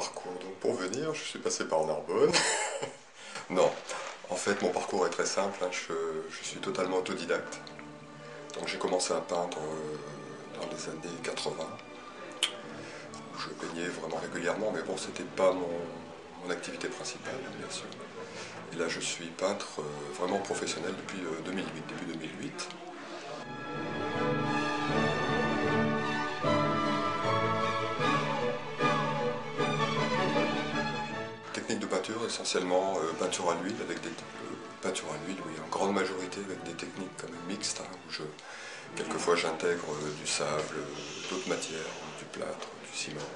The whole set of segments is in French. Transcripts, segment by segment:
parcours. Donc pour venir, je suis passé par Narbonne. Non, en fait mon parcours est très simple, hein. Je suis totalement autodidacte. Donc j'ai commencé à peindre dans les années 80. Où je peignais vraiment régulièrement, mais bon, c'était pas mon activité principale, bien sûr. Et là je suis peintre vraiment professionnel depuis 2008, début 2008. Technique de peinture, essentiellement peinture à l'huile, avec des peinture à l'huile, oui, en grande majorité avec des techniques quand même mixtes, hein, où quelquefois j'intègre du sable, d'autres matières, du plâtre, du ciment,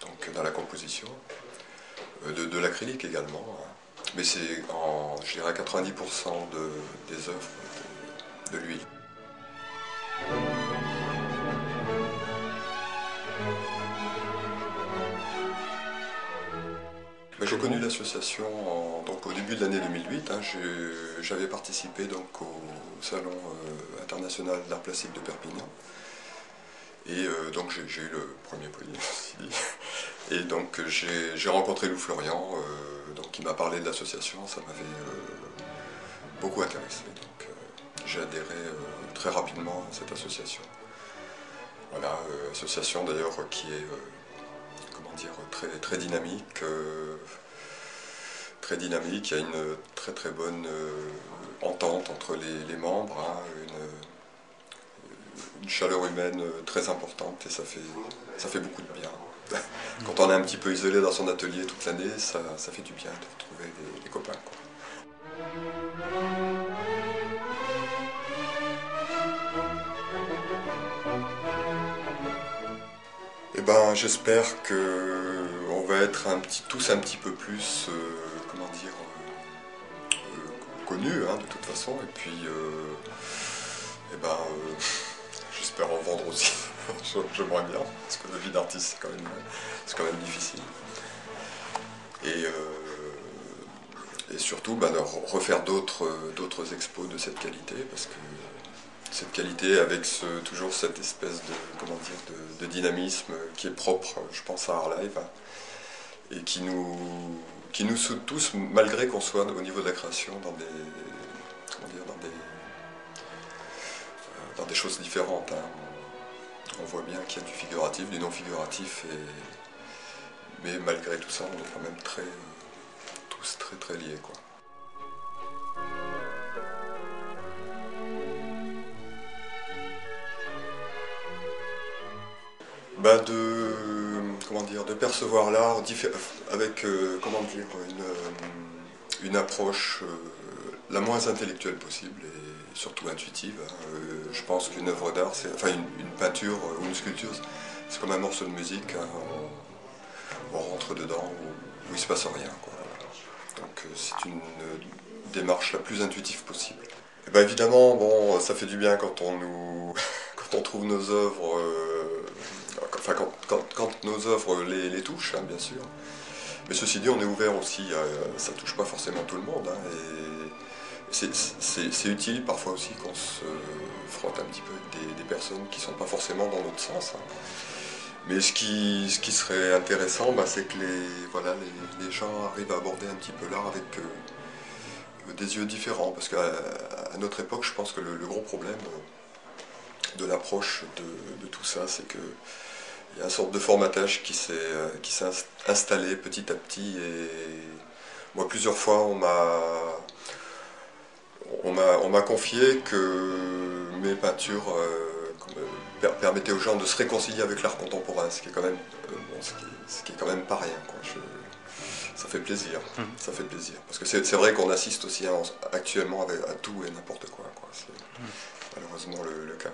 donc dans la composition, de l'acrylique également, hein. Mais c'est je dirais 90% des œuvres de l'huile. J'ai connu l'association donc au début de l'année 2008. Hein, j'avais participé donc, au Salon international d'art plastique de Perpignan. Et donc j'ai eu le premier prix aussi. Et donc j'ai rencontré Lou Florian, donc, qui m'a parlé de l'association. Ça m'avait beaucoup intéressé. Donc j'ai adhéré très rapidement à cette association. Voilà, association d'ailleurs qui est comment dire, très dynamique. Très dynamique, il y a une très bonne entente entre les membres, hein, une chaleur humaine très importante et ça fait beaucoup de bien. Quand on est un petit peu isolé dans son atelier toute l'année, ça fait du bien de retrouver des copains, quoi. Eh ben, j'espère qu'on va être tous un petit peu plus, comment dire, connus, hein, de toute façon, et puis eh ben, j'espère en vendre aussi. J'aimerais bien, parce que la vie d'artiste c'est quand même difficile. Et surtout de refaire d'autres expos de cette qualité, parce que cette qualité avec toujours cette espèce de, comment dire, de dynamisme qui est propre, je pense, à Arlive, hein, et qui nous soude tous, malgré qu'on soit au niveau de la création dans des choses différentes, hein. On voit bien qu'il y a du figuratif, du non figuratif, mais malgré tout ça, on est quand même tous très liés, quoi. Comment dire, de percevoir l'art avec comment dire, une approche la moins intellectuelle possible et surtout intuitive, hein. Je pense qu'une œuvre d'art, enfin une peinture ou une sculpture, c'est comme un morceau de musique, hein. On rentre dedans où il ne se passe rien, quoi. Donc c'est une démarche la plus intuitive possible. Et ben évidemment, bon, ça fait du bien quand quand on trouve nos œuvres, enfin quand nos œuvres les touchent, hein, bien sûr. Mais ceci dit, on est ouvert aussi, ça touche pas forcément tout le monde, hein, et c'est utile parfois aussi qu'on se frotte un petit peu avec des personnes qui ne sont pas forcément dans notre sens, hein. Mais ce qui serait intéressant, c'est que les gens arrivent à aborder un petit peu l'art avec des yeux différents, parce qu'à notre époque, je pense que le gros problème de l'approche de tout ça, c'est qu'il y a une sorte de formatage qui s'est installé petit à petit, et moi plusieurs fois on m'a confié que mes peintures permettaient aux gens de se réconcilier avec l'art contemporain, ce qui est quand même, ce qui est quand même pas rien, quoi. Ça fait plaisir, ça fait plaisir. Parce que c'est vrai qu'on assiste aussi actuellement à tout et n'importe quoi, quoi. C'est malheureusement le cas.